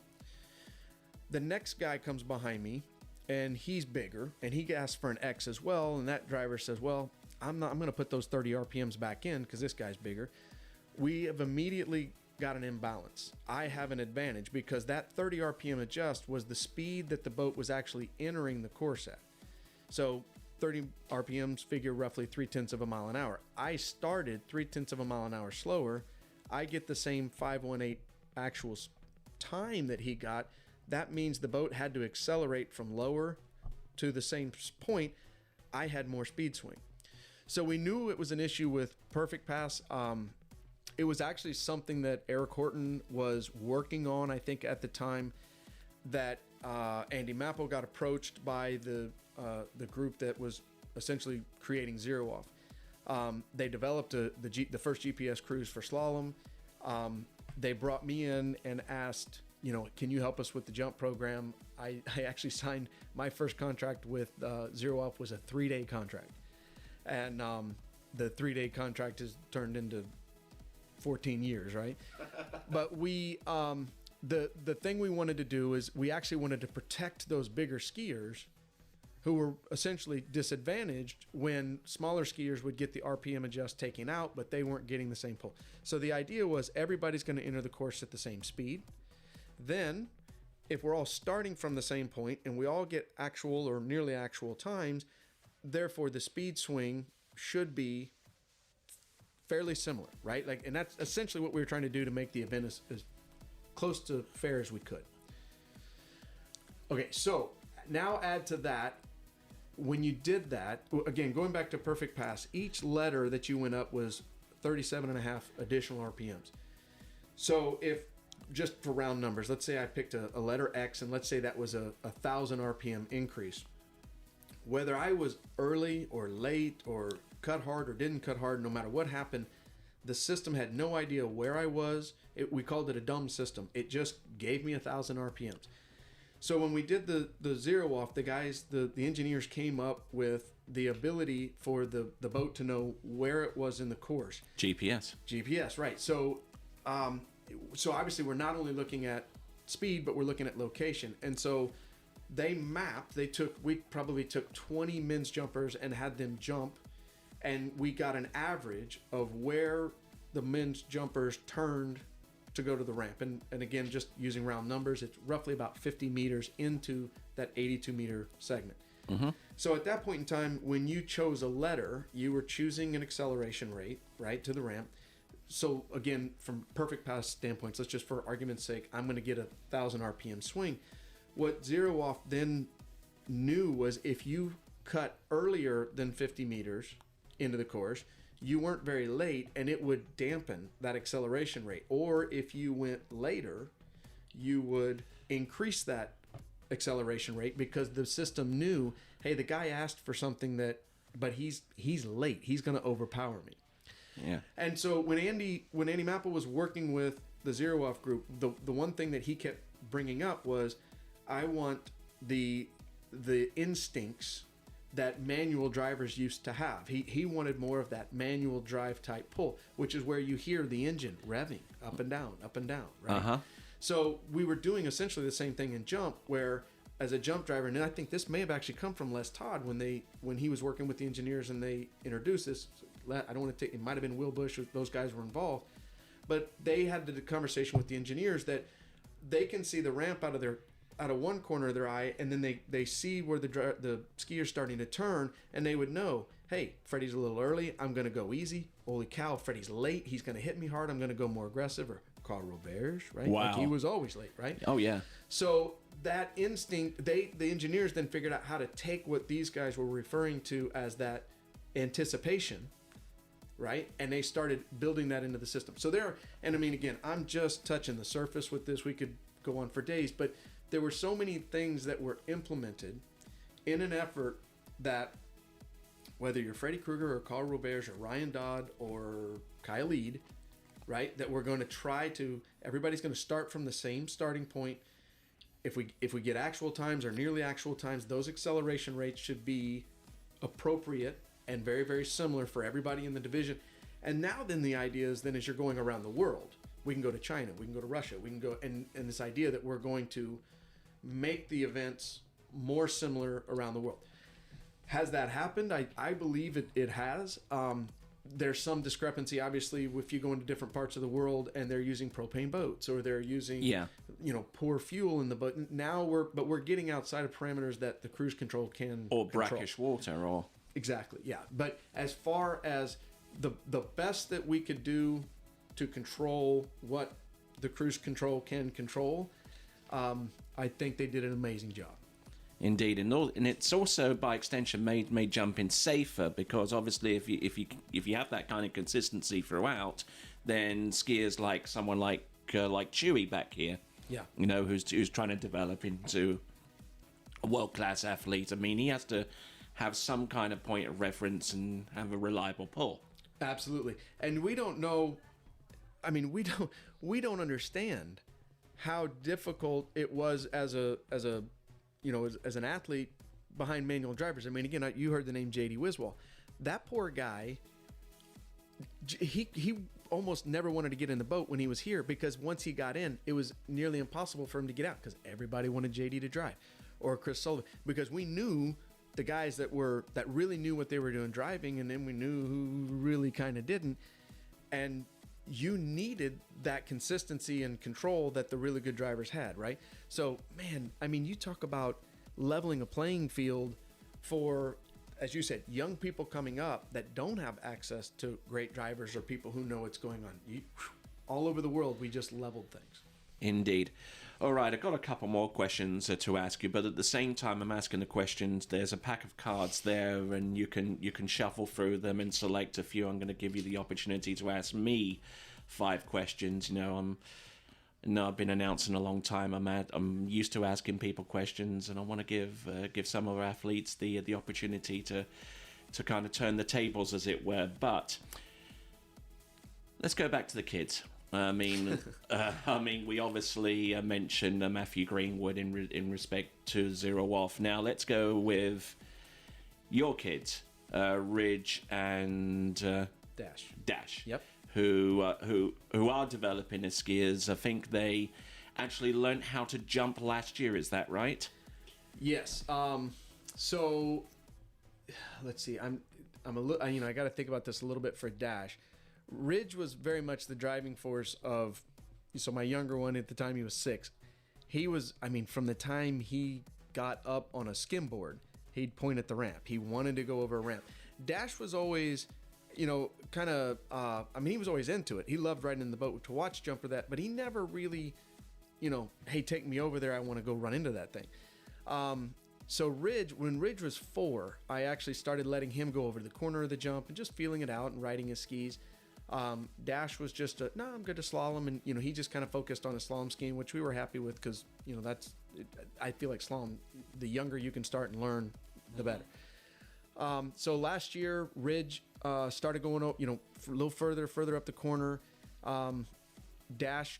C: The next guy comes behind me, and he's bigger, and he asks for an X as well, and that driver says, I'm going to put those 30 RPMs back in because this guy's bigger. We have immediately got an imbalance. I have an advantage because that 30 RPM adjust was the speed that the boat was actually entering the course at. So 30 RPMs figure roughly 0.3 of a mile an hour. I started 0.3 of a mile an hour slower. I get the same 518 actual time that he got. That means the boat had to accelerate from lower to the same point. I had more speed swing. So we knew it was an issue with Perfect Pass. It was actually something that Eric Horton was working on, I think, at the time that Andy Mappo got approached by the group that was essentially creating Zero Off. They developed the first GPS cruise for slalom. They brought me in and asked, can you help us with the jump program? I actually signed my first contract with Zero Off was a 3-day contract. And the 3-day contract has turned into 14 years, right? But we, the thing we wanted to do is we actually wanted to protect those bigger skiers who were essentially disadvantaged when smaller skiers would get the RPM adjust taken out, but they weren't getting the same pull. So the idea was everybody's going to enter the course at the same speed. Then, if we're all starting from the same point and we all get actual or nearly actual times, therefore the speed swing should be fairly similar, right? And that's essentially what we were trying to do to make the event as close to fair as we could. Okay, so now add to that, when you did that, again, going back to Perfect Pass, each letter that you went up was 37.5 additional RPMs. So if, just for round numbers, let's say I picked a letter X, and let's say that was a 1,000 RPM increase. Whether I was early or late or cut hard or didn't cut hard, no matter what happened, the system had no idea where I was. We called it a dumb system. It just gave me 1,000 RPMs. So when we did the Zero Off, the guys, the engineers came up with the ability for the boat to know where it was in the course. GPS, right. So obviously we're not only looking at speed, but we're looking at location. And so they mapped, we probably took 20 men's jumpers and had them jump, and we got an average of where the men's jumpers turned to go to the ramp. And again, just using round numbers, it's roughly about 50 meters into that 82 meter segment. Mm-hmm. So at that point in time, when you chose a letter, you were choosing an acceleration rate, right, to the ramp. So again, from Perfect Pass standpoints, let's just for argument's sake, I'm going to get 1,000 RPM swing. What Zero Off then knew was if you cut earlier than 50 meters into the course, you weren't very late, and it would dampen that acceleration rate. Or if you went later, you would increase that acceleration rate because the system knew, hey, the guy asked for something but he's late. He's going to overpower me.
A: Yeah.
C: And so when Andy Mapple was working with the Zero Off group, the one thing that he kept bringing up was, I want the instincts that manual drivers used to have. He wanted more of that manual drive type pull, which is where you hear the engine revving up and down, right? Uh-huh. So we were doing essentially the same thing in jump, where as a jump driver, and I think this may have actually come from Les Todd when he was working with the engineers and they introduced this. I don't want to take, it might have been Will Bush, those guys were involved, but they had the conversation with the engineers that they can see the ramp out of one corner of their eye, and then they see where the skier's starting to turn, and they would know, hey, Freddie's a little early, I'm going to go easy. Holy cow, Freddie's late, he's going to hit me hard, I'm going to go more aggressive. Or Carl Roberge, right?
A: Wow.
C: Like he was always late, right?
A: Oh, yeah.
C: So that instinct, the engineers then figured out how to take what these guys were referring to as that anticipation, right? And they started building that into the system. So and I mean, again, I'm just touching the surface with this. We could go on for days, but there were so many things that were implemented in an effort that whether you're Freddy Krueger or Carl Roberge or Ryan Dodd or Kyle Ead, right, that we're going to try to, everybody's going to start from the same starting point. If we get actual times or nearly actual times, those acceleration rates should be appropriate and very, very similar for everybody in the division. And now then the idea is then as you're going around the world, we can go to China, we can go to Russia, we can go, and this idea that we're going to make the events more similar around the world. Has that happened? I believe it has. there's some discrepancy, obviously, if you go into different parts of the world and they're using propane boats or they're using, poor fuel in the boat. Now we're getting outside of parameters that the cruise control can
A: or
C: control.
A: brackish water, or
C: Exactly, yeah. But as far as the best that we could do to control what the cruise control can control, I think they did an amazing job.
A: Indeed, and it's also by extension made jumping safer, because obviously if you have that kind of consistency throughout, then skiers like someone like Chewy back here, who's trying to develop into a world-class athlete. I mean, he has to have some kind of point of reference and have a reliable pull.
C: Absolutely, and we don't know. I mean, we don't understand how difficult it was as an athlete behind manual drivers. I mean, again, you heard the name JD Wiswall. That poor guy, he almost never wanted to get in the boat when he was here, because once he got in, it was nearly impossible for him to get out, because everybody wanted JD to drive, or Chris Sullivan, because we knew the guys that really knew what they were doing driving, and then we knew who really kind of didn't. And you needed that consistency and control that the really good drivers had, right? So, man, I mean, you talk about leveling a playing field for, as you said, young people coming up that don't have access to great drivers or people who know what's going on. All over the world, we just leveled things.
A: Indeed. All right, I've got a couple more questions to ask you, but at the same time I'm asking the questions, there's a pack of cards there, and you can shuffle through them and select a few. I'm going to give you the opportunity to ask me 5 questions. I've been announcing a long time. I'm used to asking people questions, and I want to give some of our athletes the opportunity to kind of turn the tables, as it were. But let's go back to the kids. I mean, we obviously mentioned Matthew Greenwood in respect to Zero Off. Now let's go with your kids, Ridge and Dash.
C: Yep.
A: Who are developing as skiers. I think they actually learned how to jump last year. Is that right?
C: Yes. So let's see. I got to think about this a little bit for Dash. Ridge was very much the driving force of, so my younger one at the time, he was 6. He was, from the time he got up on a skimboard, he'd point at the ramp. He wanted to go over a ramp. Dash was always, he was always into it. He loved riding in the boat to watch jumper that, but he never really, hey, take me over there. I want to go run into that thing. So when Ridge was 4, I actually started letting him go over to the corner of the jump and just feeling it out and riding his skis. Dash was just I'm good to slalom, and he just kind of focused on a slalom skiing, which we were happy with, because I feel like slalom, the younger you can start and learn, the better. So last year, Ridge started going a little further up the corner. Dash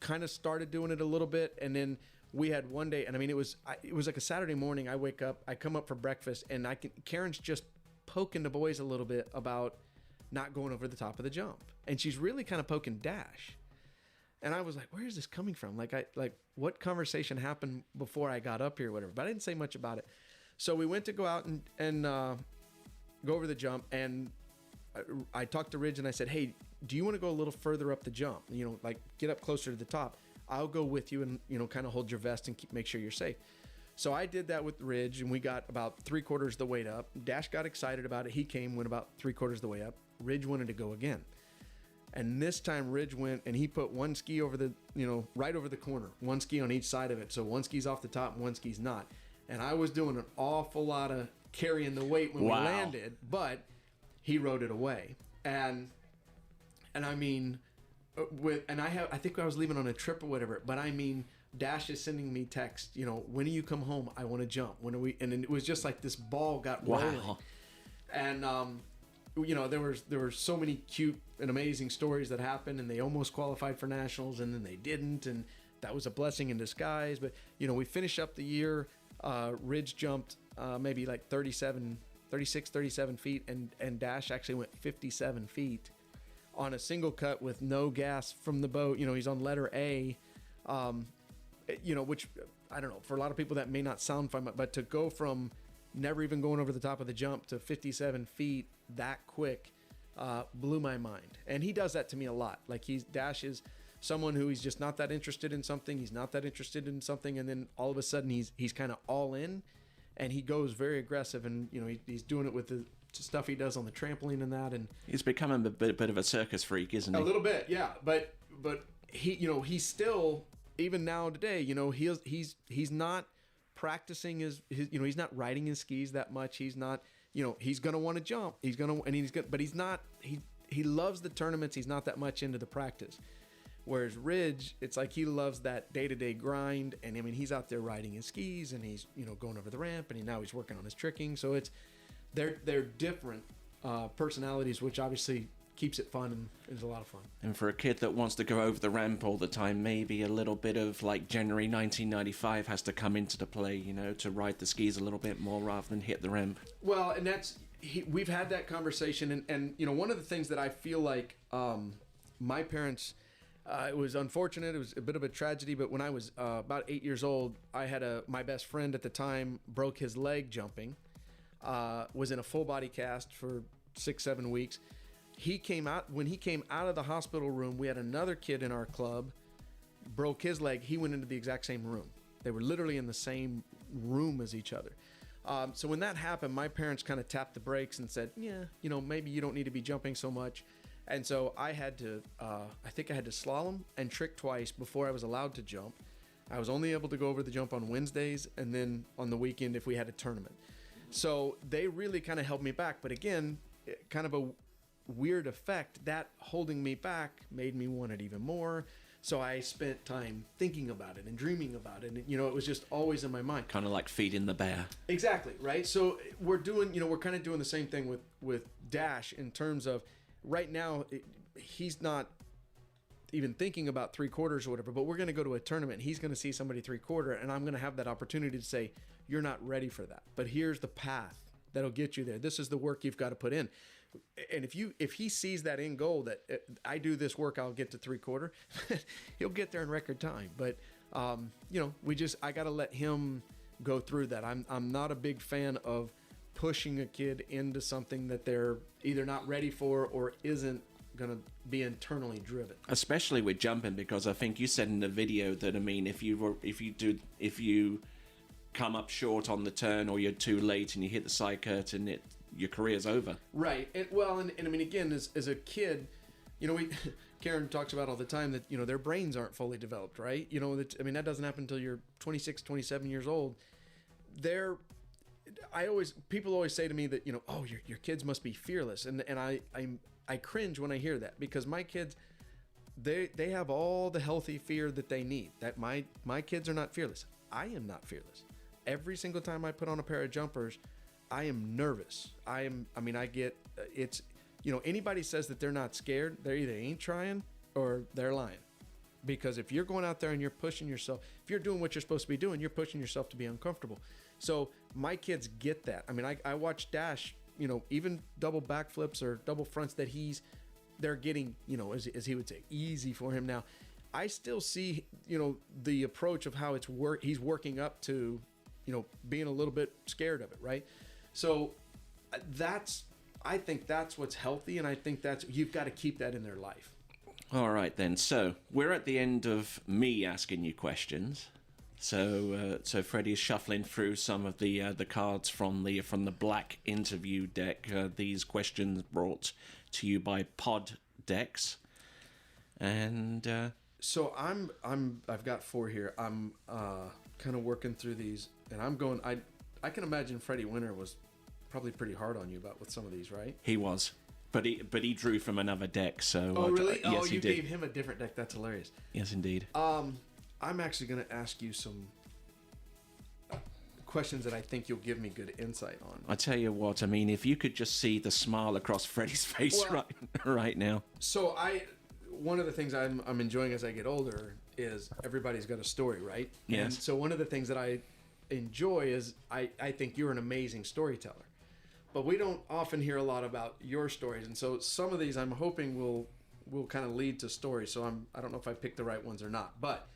C: kind of started doing it a little bit, and then we had one day, and it was like a Saturday morning. I wake up, I come up for breakfast, and Karen's just poking the boys a little bit about not going over the top of the jump, and she's really kind of poking Dash. And I was like, where is this coming from? What conversation happened before I got up here, or whatever? But I didn't say much about it. So we went to go out and go over the jump, and I talked to Ridge and I said, hey, do you want to go a little further up the jump? Get up closer to the top. I'll go with you and kind of hold your vest and make sure you're safe. So I did that with Ridge, and we got about 3/4 the way up. Dash got excited about it. He went about 3/4 the way up. Ridge wanted to go again. And this time Ridge went and he put one ski over the, right over the corner, one ski on each side of it. So one ski's off the top and one ski's not. And I was doing an awful lot of carrying the weight when we landed, but he rode it away. I think I was leaving on a trip or whatever, but Dash is sending me text, when do you come home? I want to jump. When are we? And it was just like this ball got rolling. And, there were so many cute and amazing stories that happened, and they almost qualified for nationals, and then they didn't, and that was a blessing in disguise. But, we finished up the year. Ridge jumped maybe like 36, 37 feet, and Dash actually went 57 feet on a single cut with no gas from the boat. He's on letter A, which, I don't know, for a lot of people that may not sound fun, but to go from never even going over the top of the jump to 57 feet that quick, blew my mind. And he does that to me a lot. Like Dash is someone who he's just not that interested in something. He's not that interested in something. And then all of a sudden he's kind of all in, and he goes very aggressive. And, he's doing it with the stuff he does on the trampoline and that. And
A: he's becoming a bit of a circus freak, isn't he?
C: A little bit, yeah. But he, he's still, even now today, he's not practicing his he's not riding his skis that much. He's not, he's going to want to jump. But he's not, he loves the tournaments. He's not that much into the practice. Whereas Ridge, it's like he loves that day-to-day grind. And I mean, he's out there riding his skis, and he's, going over the ramp, and now he's working on his tricking. So they're different personalities, which obviously keeps it fun and is a lot of fun.
A: And for a kid that wants to go over the ramp all the time, maybe a little bit of like January 1995 has to come into the play, to ride the skis a little bit more rather than hit the ramp.
C: Well, and we've had that conversation, and one of the things that I feel like my parents, it was unfortunate, it was a bit of a tragedy, but when I was about 8 years old, I had my best friend at the time broke his leg jumping, was in a full body cast for 6-7 weeks. When he came out of the hospital room, we had another kid in our club, broke his leg. He went into the exact same room. They were literally in the same room as each other. So when that happened, my parents kind of tapped the brakes and said, yeah, maybe you don't need to be jumping so much. And so I had to, I think I had to slalom and trick twice before I was allowed to jump. I was only able to go over the jump on Wednesdays, and then on the weekend if we had a tournament. So they really kind of held me back. But again, kind of a weird effect, that holding me back made me want it even more. So I spent time thinking about it and dreaming about it, and it was just always in my mind,
A: kind of like feeding the bear.
C: Exactly, right? So we're kind of doing the same thing with Dash, in terms of right now he's not even thinking about 3/4 or whatever, but we're going to go to a tournament, he's going to see somebody 3/4, and I'm going to have that opportunity to say, you're not ready for that, but here's the path that'll get you there. This is the work you've got to put in. And if he sees that end goal, that I do this work, I'll get to 3/4, he'll get there in record time. But I got to let him go through that. I'm not a big fan of pushing a kid into something that they're either not ready for or isn't going to be internally driven.
A: Especially with jumping, because I think you said in the video that, I mean, if you come up short on the turn, or you're too late and you hit the side curtain, your career's over. Right.
C: And I mean, again, as a kid, Karen talks about all the time that, their brains aren't fully developed, right? That doesn't happen until you're 26, 27 years old. People always say to me that, oh, your kids must be fearless. And I cringe when I hear that, because my kids, they have all the healthy fear that they need. That my kids are not fearless. I am not fearless. Every single time I put on a pair of jumpers, I am nervous. Anybody says that they're not scared, they either ain't trying or they're lying. Because if you're going out there and you're pushing yourself, if you're doing what you're supposed to be doing, you're pushing yourself to be uncomfortable. So my kids get that. I mean, I watch Dash, even double backflips or double fronts that they're getting, as he would say, easy for him now. I still see, the approach of how he's working up to, being a little bit scared of it, right? So I think that's what's healthy, and I think you've got to keep that in their life.
A: All right, then. So we're at the end of me asking you questions. So Freddie's shuffling through some of the cards from the black interview deck. These questions brought to you by Pod Decks, and
C: so I've got 4 here. I'm kind of working through these, and I'm going. I can imagine Freddie Winter was probably pretty hard on you with some of these, right?
A: He was, but he drew from another deck. So
C: oh really?
A: Yes,
C: you gave him a different deck. That's hilarious.
A: Yes, indeed.
C: I'm actually going to ask you some questions that I think you'll give me good insight on.
A: I tell you what, I mean, if you could just see the smile across Freddie's face right now.
C: So one of the things I'm enjoying as I get older is everybody's got a story, right?
A: Yes.
C: And so one of the things that I enjoy is I think you're an amazing storyteller. But we don't often hear a lot about your stories, and so some of these I'm hoping will kind of lead to stories. So I don't know if I picked the right ones or not, but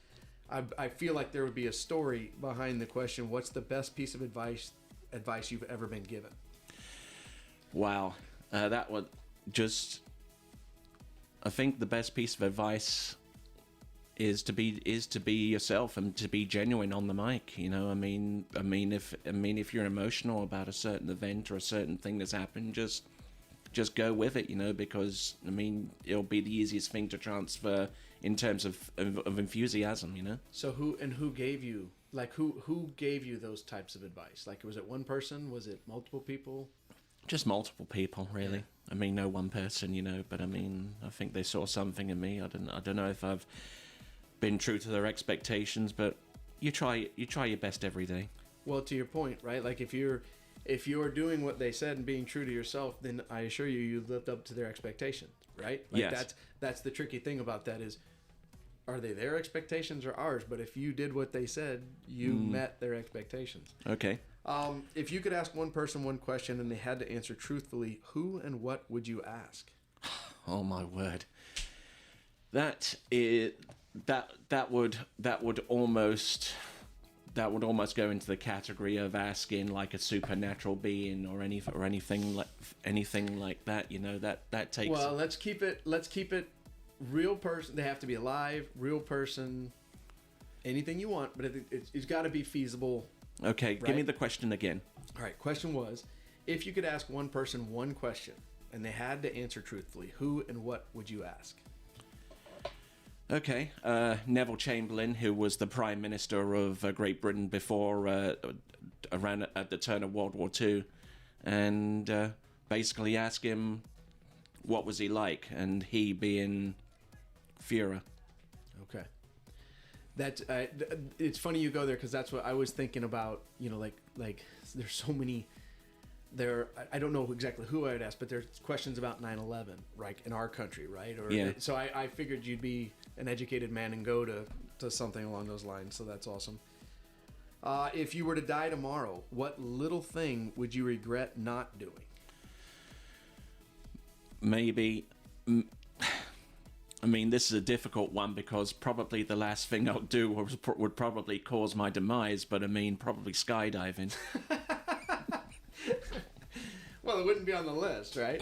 C: I feel like there would be a story behind the question, what's the best piece of advice you've ever been given?
A: Wow. That I think the best piece of advice is to be yourself and to be genuine on the mic. You know, I mean, if you're emotional about a certain event or a certain thing that's happened, just go with it. You know, because I mean, it'll be the easiest thing to transfer in terms of enthusiasm. You know.
C: So who gave you who gave you those types of advice? Like, was it one person? Was it multiple people?
A: Just multiple people, really. Yeah. I mean, no one person, you know. But I mean, I think they saw something in me. I don't know if I've been true to their expectations, but you try your best every day.
C: Well, to your point, right? Like if you're doing what they said and being true to yourself, then I assure you lived up to their expectations, right? Like
A: yes.
C: That's the tricky thing about that is, are they their expectations or ours? But if you did what they said, you met their expectations.
A: Okay.
C: If you could ask one person one question and they had to answer truthfully, who and what would you ask?
A: Oh my word. That would almost go into the category of asking like a supernatural being or anything like that. You know, that takes.
C: Well, let's keep it real person. They have to be alive, real person. Anything you want, but it's got to be feasible.
A: Okay,
C: right?
A: Give me the question again.
C: All right, question was, if you could ask one person one question and they had to answer truthfully, who and what would you ask?
A: Okay, Neville Chamberlain, who was the Prime Minister of Great Britain before, around at the turn of World War II, and basically ask him what was he like, and he being Führer.
C: Okay. That's it's funny you go there because that's what I was thinking about. You know, like there's so many. I don't know exactly who I would ask, but there's questions about 9/11, right, in our country, right? Or
A: yeah.
C: So I figured you'd be an educated man and go to something along those lines. So that's awesome. If you were to die tomorrow, what little thing would you regret not doing?
A: Maybe. I mean, this is a difficult one because probably the last thing I'll do would probably cause my demise, but I mean, probably skydiving.
C: Well, it wouldn't be on the list, right?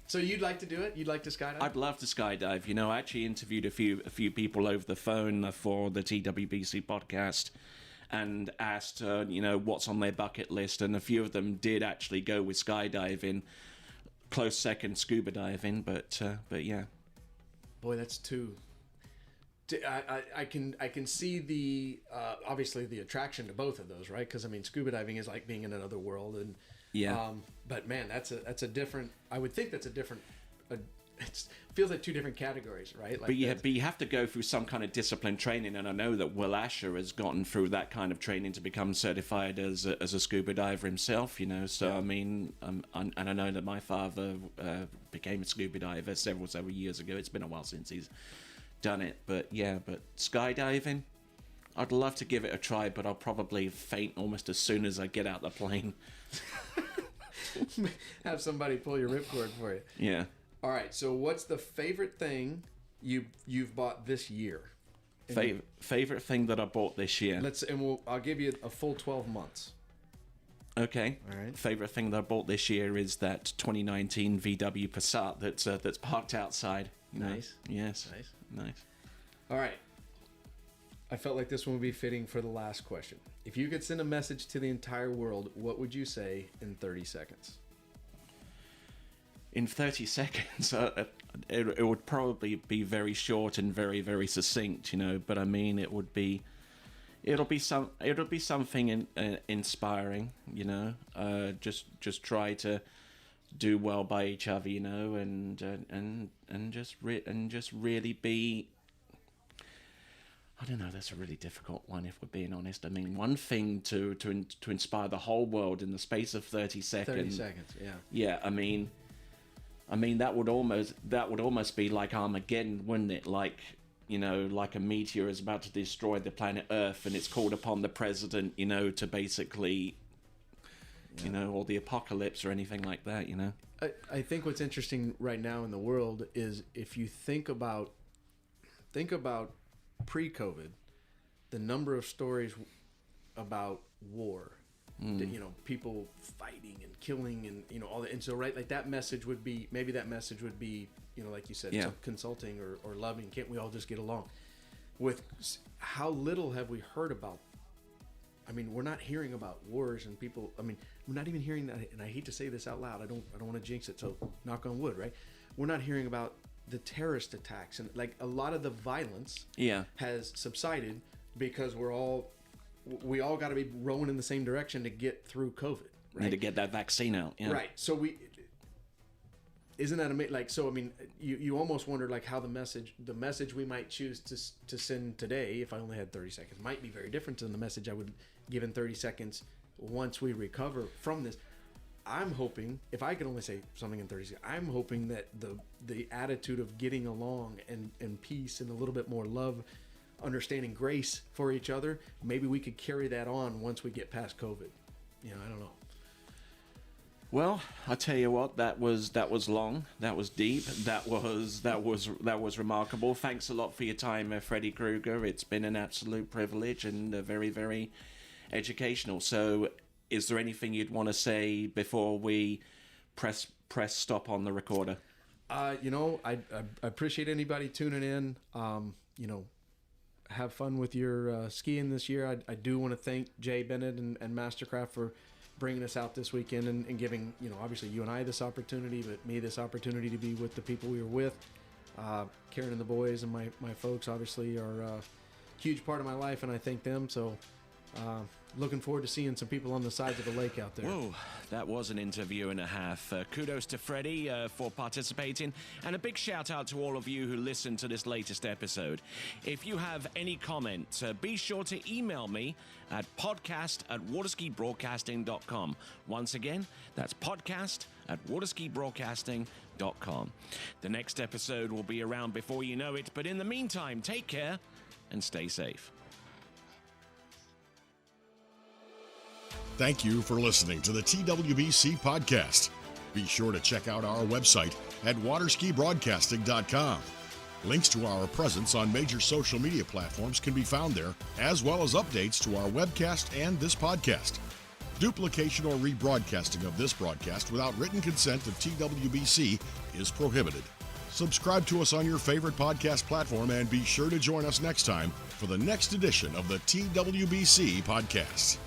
C: So you'd like to do it? You'd like to skydive?
A: I'd love to skydive. You know, I actually interviewed a few people over the phone for the TWBC podcast and asked, you know, what's on their bucket list, and a few of them did actually go with skydiving. Close second, scuba diving, but yeah.
C: Boy, that's two. I can see the obviously the attraction to both of those, right? Because I mean, scuba diving is like being in another world, and
A: yeah.
C: But man, that's a different. I would think that's a different. It feels like two different categories, right? Like
A: but you have to go through some kind of disciplined training, and I know that Will Asher has gotten through that kind of training to become certified as a scuba diver himself. You know, so yeah. I mean, and I know that my father became a scuba diver several years ago. It's been a while since he's done it, but skydiving, I'd love to give it a try, but I'll probably faint almost as soon as I get out the plane.
C: Have somebody pull your ripcord for you.
A: Yeah.
C: All right, so what's the favorite thing you've bought this year?
A: Favorite thing that I bought this year.
C: I'll give you a full 12 months.
A: Okay.
C: All right.
A: Favorite thing that I bought this year is that 2019 VW Passat that's parked outside.
C: Nice.
A: Yes. Nice.
C: All right. I felt like this one would be fitting for the last question. If you could send a message to the entire world, what would you say in 30 seconds?
A: In 30 seconds, it would probably be very short and very, very succinct, you know. But I mean, it'll be something inspiring, you know. Just try to do well by each other, you know, and just really be. I don't know. That's a really difficult one, if we're being honest. I mean, one thing to inspire the whole world in the space of 30 seconds.
C: 30 seconds, yeah.
A: Yeah, I mean that would almost be like Armageddon, wouldn't it? Like, you know, like a meteor is about to destroy the planet Earth, and it's called upon the president, you know, to basically, you know, or the apocalypse or anything like that, you know.
C: I think what's interesting right now in the world is if you think about pre-COVID, the number of stories about war, people fighting and killing and all that. And so, right, like that message would be, maybe that message would be, like you said, consulting or loving. Can't we all just get along? With how little have we heard about? I mean, we're not hearing about wars and people. I mean, we're not even hearing that. And I hate to say this out loud. I don't want to jinx it. So knock on wood, right? We're not hearing about the terrorist attacks, and like a lot of the violence has subsided because we all got to be rowing in the same direction to get through COVID, right?
A: And to get that vaccine out,
C: right? So isn't that amazing? Like, so I mean, you almost wonder like how the message we might choose to send today, if I only had 30 seconds, might be very different than the message I would give in 30 seconds once we recover from this. I'm hoping, if I could only say something in 30 seconds, I'm hoping that the attitude of getting along and peace and a little bit more love, understanding, grace for each other, maybe we could carry that on once we get past COVID. I don't know.
A: Well, I tell you what, that was long, that was deep, that was remarkable. Thanks a lot for your time, Freddy Krueger. It's been an absolute privilege and very, very educational. So, is there anything you'd want to say before we press stop on the recorder?
C: I appreciate anybody tuning in. Have fun with your skiing this year. I do want to thank Jay Bennett and Mastercraft for bringing us out this weekend and giving, obviously you and I this opportunity, but me this opportunity to be with the people we were with. Karen and the boys and my folks obviously are a huge part of my life, and I thank them. So looking forward to seeing some people on the sides of the lake out there.
A: Whoa, that was an interview and a half. Kudos to Freddie for participating, and a big shout out to all of you who listened to this latest episode. If you have any comments, be sure to email me at podcast@waterskibroadcasting.com. Once again, that's podcast@waterskibroadcasting.com. The next episode will be around before you know it, but in the meantime, take care and stay safe.
B: Thank you for listening to the TWBC podcast. Be sure to check out our website at waterskibroadcasting.com. Links to our presence on major social media platforms can be found there, as well as updates to our webcast and this podcast. Duplication or rebroadcasting of this broadcast without written consent of TWBC is prohibited. Subscribe to us on your favorite podcast platform and be sure to join us next time for the next edition of the TWBC podcast.